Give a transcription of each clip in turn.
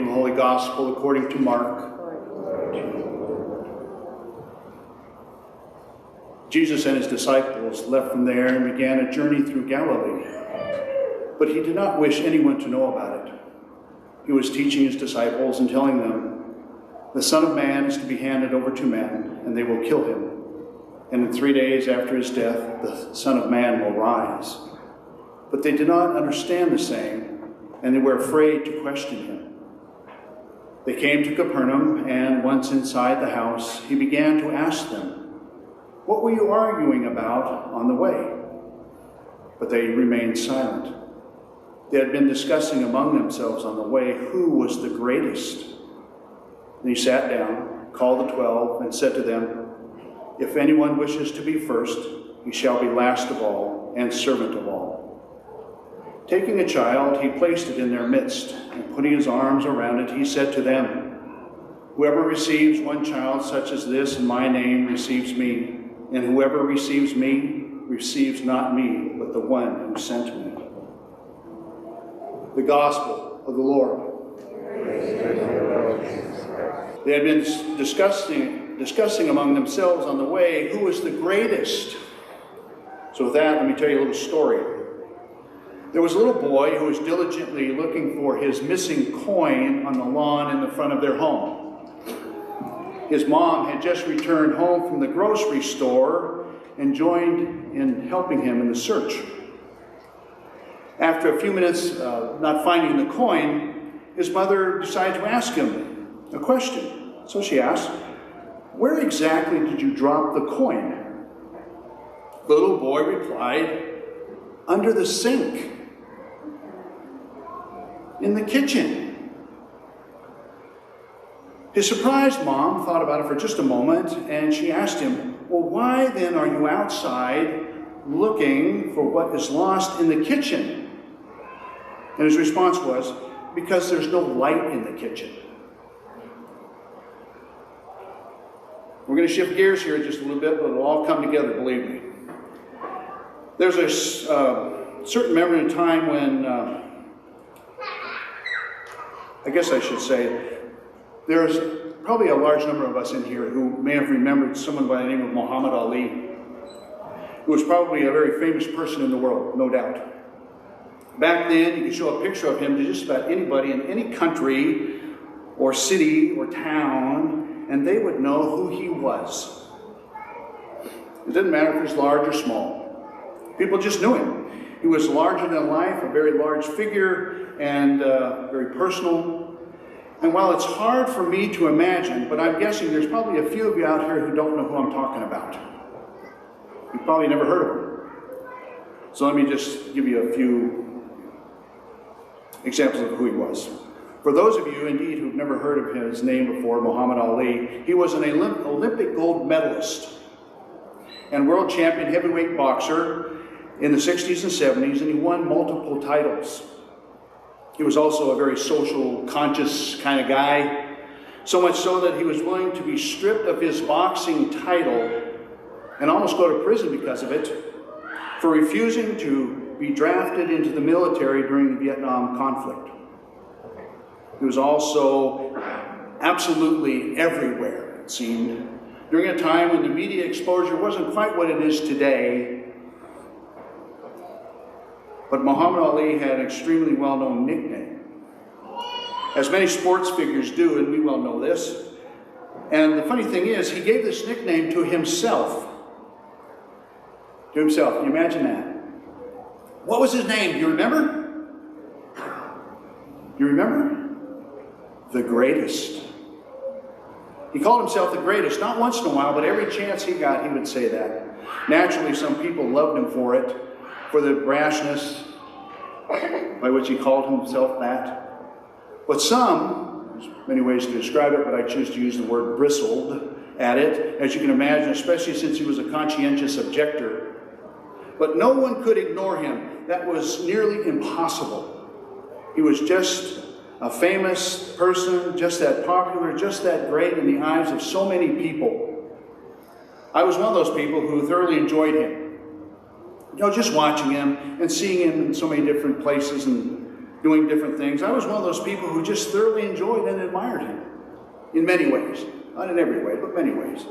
the Holy Gospel according to Mark. Jesus and his disciples left from there and began a journey through Galilee. But he did not wish anyone to know about it. He was teaching his disciples and telling them, "The Son of Man is to be handed over to men, and they will kill him. And in 3 days after his death, the Son of Man will rise." But they did not understand the saying, and they were afraid to question him. They came to Capernaum, and once inside the house, he began to ask them, "What were you arguing about on the way?" But they remained silent. They had been discussing among themselves on the way who was the greatest. And he sat down, called the 12, and said to them, "If anyone wishes to be first, he shall be last of all and servant of all." Taking a child, he placed it in their midst, and putting his arms around it, he said to them, "Whoever receives one child such as this in my name receives me, and whoever receives me receives not me, but the one who sent me." The Gospel of the Lord. They had been discussing among themselves on the way who was the greatest. So with that, let me tell you a little story. There was a little boy who was diligently looking for his missing coin on the lawn in the front of their home. His mom had just returned home from the grocery store and joined in helping him in the search. After a few minutes not finding the coin, his mother decided to ask him a question. So she asked, "Where exactly did you drop the coin?" The little boy replied, "Under the sink, in the kitchen." His surprised mom thought about it for just a moment, and she asked him, "Well, why then are you outside looking for what is lost in the kitchen?" And his response was, "Because there's no light in the kitchen." We're going to shift gears here just a little bit, but it'll all come together, believe me. There's a certain memory in time when, I guess I should say, there's probably a large number of us in here who may have remembered someone by the name of Muhammad Ali, who was probably a very famous person in the world, no doubt. Back then, you could show a picture of him to just about anybody in any country or city or town, and they would know who he was. It didn't matter if he was large or small. People just knew him. He was larger than life, a very large figure, and very personal. And while it's hard for me to imagine, but I'm guessing there's probably a few of you out here who don't know who I'm talking about. You've probably never heard of him. So let me just give you a few examples of who he was. For those of you, indeed, who've never heard of his name before, Muhammad Ali, he was an Olympic gold medalist and world champion heavyweight boxer in the 60s and 70s, and he won multiple titles. He was also a very social, conscious kind of guy, so much so that he was willing to be stripped of his boxing title and almost go to prison because of it, for refusing to be drafted into the military during the Vietnam conflict. He was also absolutely everywhere, it seemed, during a time when the media exposure wasn't quite what it is today. But Muhammad Ali had an extremely well-known nickname, as many sports figures do, and we well know this. And the funny thing is, he gave this nickname to himself. To himself. Can you imagine that? What was his name? Do you remember? You remember? The Greatest. He called himself the Greatest, not once in a while, but every chance he got, he would say that. Naturally, some people loved him for it, for the brashness by which he called himself that. But some, there's many ways to describe it, but I choose to use the word bristled at it, as you can imagine, especially since he was a conscientious objector. But no one could ignore him. That was nearly impossible. He was just a famous person, just that popular, just that great in the eyes of so many people. I was one of those people who thoroughly enjoyed him. You know, just watching him and seeing him in so many different places and doing different things. I was one of those people who just thoroughly enjoyed and admired him in many ways. Not in every way, but many ways.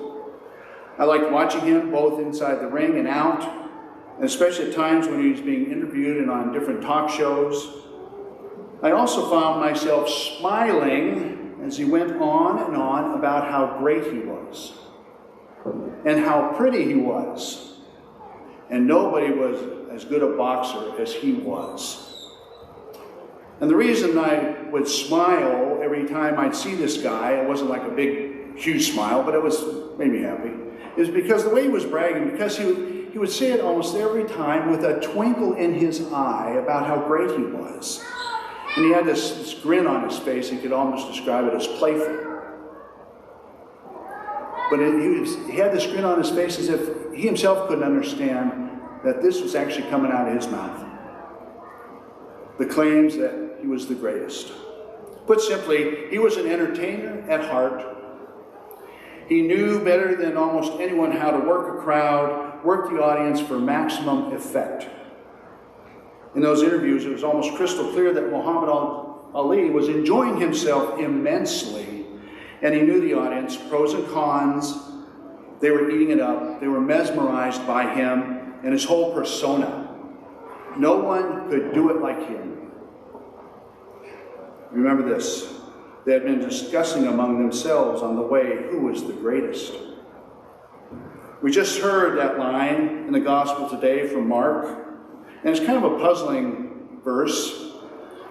I liked watching him both inside the ring and out, and especially at times when he was being interviewed and on different talk shows. I also found myself smiling as he went on and on about how great he was and how pretty he was. And nobody was as good a boxer as he was. And the reason I would smile every time I'd see this guy, it wasn't like a big, huge smile, but it made me happy, is because the way he was bragging, because he would say it almost every time with a twinkle in his eye about how great he was. And he had this grin on his face, he could almost describe it as playful. But he had this grin on his face as if he himself couldn't understand that this was actually coming out of his mouth. The claims that he was the greatest. Put simply, he was an entertainer at heart. He knew better than almost anyone how to work a crowd, work the audience for maximum effect. In those interviews, it was almost crystal clear that Muhammad Ali was enjoying himself immensely, and he knew the audience, pros and cons. They were eating it up. They were mesmerized by him and his whole persona. No one could do it like him. Remember this. They had been discussing among themselves on the way who was the greatest. We just heard that line in the gospel today from Mark, and it's kind of a puzzling verse.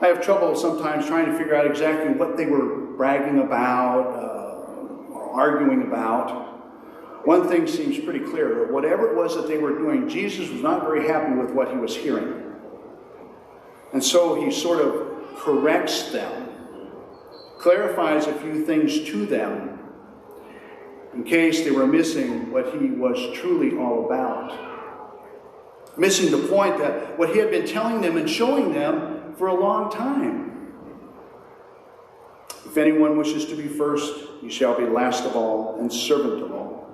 I have trouble sometimes trying to figure out exactly what they were bragging about or arguing about. One thing seems pretty clear. Whatever it was that they were doing, Jesus was not very happy with what he was hearing. And so he sort of corrects them, clarifies a few things to them, in case they were missing what he was truly all about. Missing the point that what he had been telling them and showing them for a long time. If anyone wishes to be first, he shall be last of all and servant of all.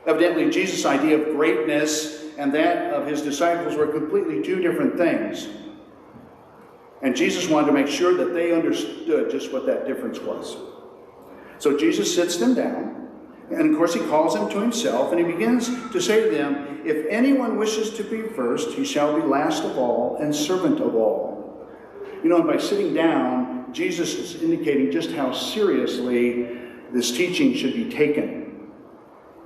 Evidently, Jesus' idea of greatness and that of his disciples were completely two different things. And Jesus wanted to make sure that they understood just what that difference was. So Jesus sits them down, and of course he calls them to himself, and he begins to say to them, if anyone wishes to be first, he shall be last of all and servant of all. You know, and by sitting down, Jesus is indicating just how seriously this teaching should be taken.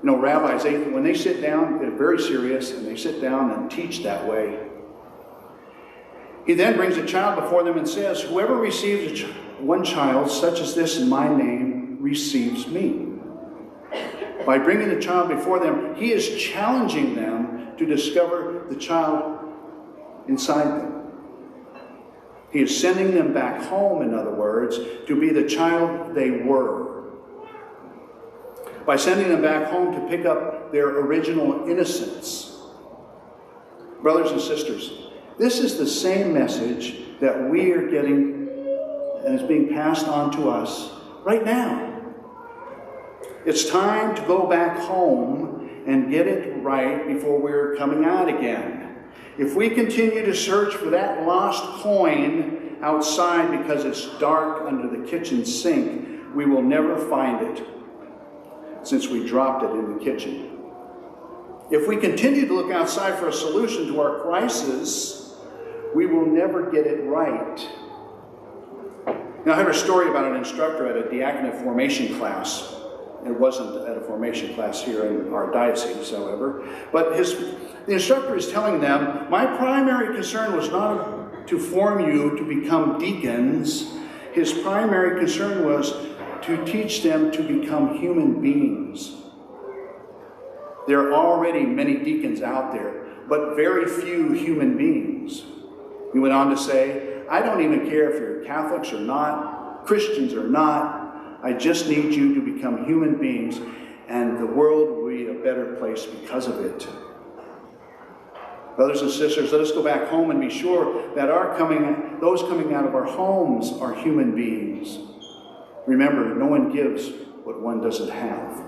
You know, rabbis, when they sit down, they're very serious, and they sit down and teach that way. He then brings a child before them and says, whoever receives one child such as this in my name receives me. By bringing the child before them, he is challenging them to discover the child inside them. He is sending them back home, in other words, to be the child they were. By sending them back home to pick up their original innocence. Brothers and sisters, this is the same message that we are getting and is being passed on to us right now. It's time to go back home and get it right before we're coming out again. If we continue to search for that lost coin outside because it's dark under the kitchen sink, we will never find it since we dropped it in the kitchen. If we continue to look outside for a solution to our crisis, we will never get it right. Now, I heard a story about an instructor at a diaconate formation class. It wasn't at a formation class here in our diocese, however. But the instructor is telling them, my primary concern was not to form you to become deacons. His primary concern was to teach them to become human beings. There are already many deacons out there, but very few human beings. He went on to say, I don't even care if you're Catholics or not, Christians or not. I just need you to become human beings, and the world will be a better place because of it. Brothers and sisters, let us go back home and be sure that those coming out of our homes are human beings. Remember, no one gives what one doesn't have.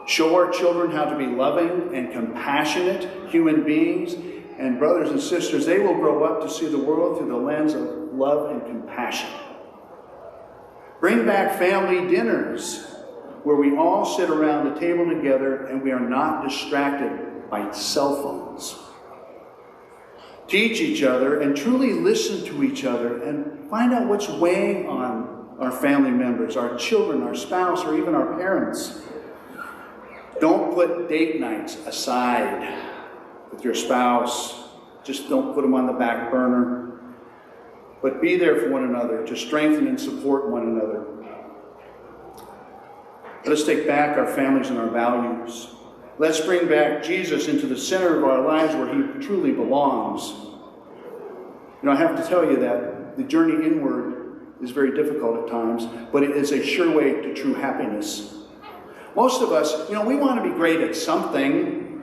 Show our children how to be loving and compassionate human beings, and brothers and sisters, they will grow up to see the world through the lens of love and compassion. Bring back family dinners where we all sit around the table together and we are not distracted by cell phones. Teach each other and truly listen to each other and find out what's weighing on our family members, our children, our spouse, or even our parents. Don't put date nights aside with your spouse. Just don't put them on the back burner. But be there for one another to strengthen and support one another. Let us take back our families and our values. Let's bring back Jesus into the center of our lives where he truly belongs. You know, I have to tell you that the journey inward is very difficult at times, but it is a sure way to true happiness. Most of us, we want to be great at something,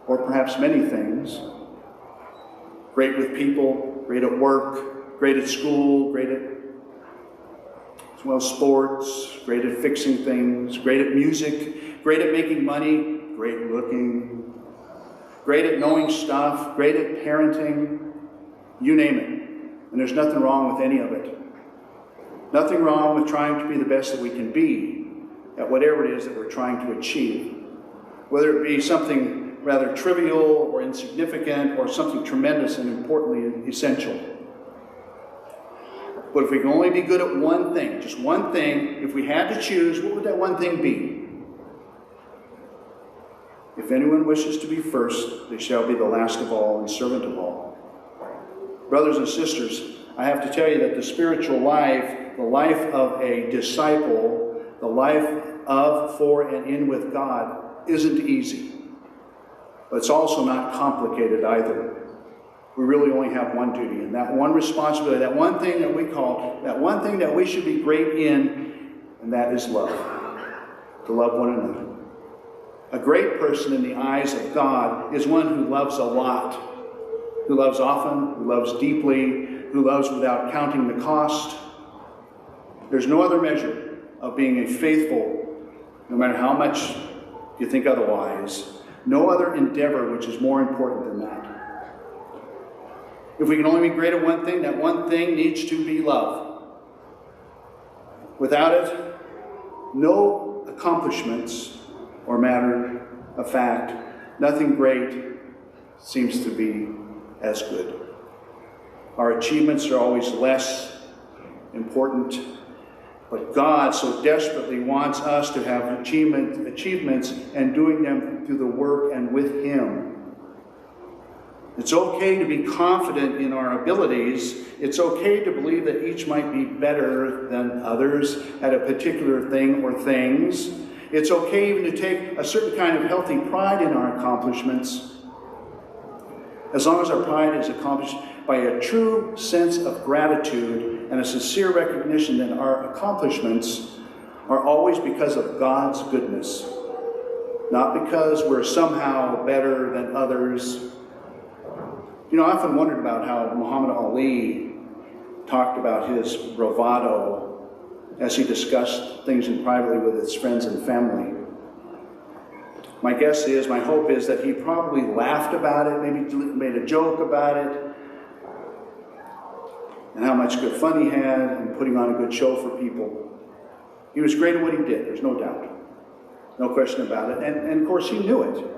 or perhaps many things. Great with people, great at work, great at school, great at sports, great at fixing things, great at music, great at making money, great looking, great at knowing stuff, great at parenting, you name it. And there's nothing wrong with any of it. Nothing wrong with trying to be the best that we can be at whatever it is that we're trying to achieve. Whether it be something rather trivial or insignificant or something tremendous and importantly essential. But if we can only be good at one thing, just one thing, if we had to choose, what would that one thing be? If anyone wishes to be first, they shall be the last of all and servant of all. Brothers and sisters, I have to tell you that the spiritual life, the life of a disciple, the life of, for, and in with God isn't easy. But it's also not complicated either. We really only have one duty, and that one responsibility, that one thing that we should be great in, and that is love. To love one another. A great person in the eyes of God is one who loves a lot, who loves often, who loves deeply, who loves without counting the cost. There's no other measure of being a faithful, no matter how much you think otherwise, no other endeavor which is more important than that. If we can only be great at one thing, that one thing needs to be love. Without it, no accomplishments or matter of fact, nothing great seems to be as good. Our achievements are always less important, but God so desperately wants us to have achievements and doing them through the work and with Him. It's okay to be confident in our abilities. It's okay to believe that each might be better than others at a particular thing or things. It's okay even to take a certain kind of healthy pride in our accomplishments, as long as our pride is accomplished by a true sense of gratitude and a sincere recognition that our accomplishments are always because of God's goodness, not because we're somehow better than others. I often wondered about how Muhammad Ali talked about his bravado as he discussed things in privately with his friends and family. My hope is that he probably laughed about it, maybe made a joke about it, and how much good fun he had in putting on a good show for people. He was great at what he did, there's no doubt. No question about it. And of course, he knew it.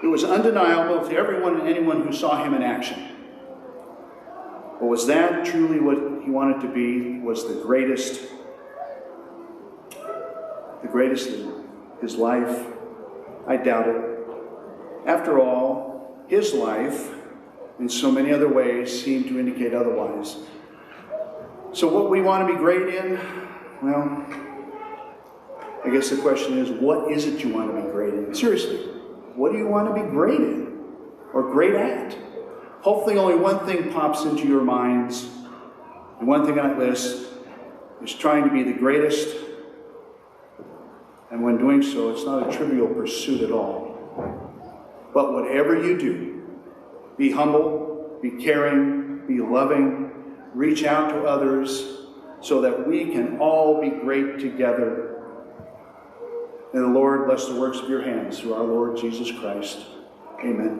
It was undeniable to everyone and anyone who saw him in action. But was that truly what he wanted to be? Was the greatest in his life? I doubt it. After all, his life, in so many other ways, seemed to indicate otherwise. So what we want to be great in? Well, I guess the question is, what is it you want to be great in? Seriously. What do you want to be great in or great at? Hopefully only one thing pops into your minds. And one thing on that list is trying to be the greatest. And when doing so, it's not a trivial pursuit at all. But whatever you do, be humble, be caring, be loving, reach out to others so that we can all be great together. May the Lord bless the works of your hands through our Lord Jesus Christ. Amen.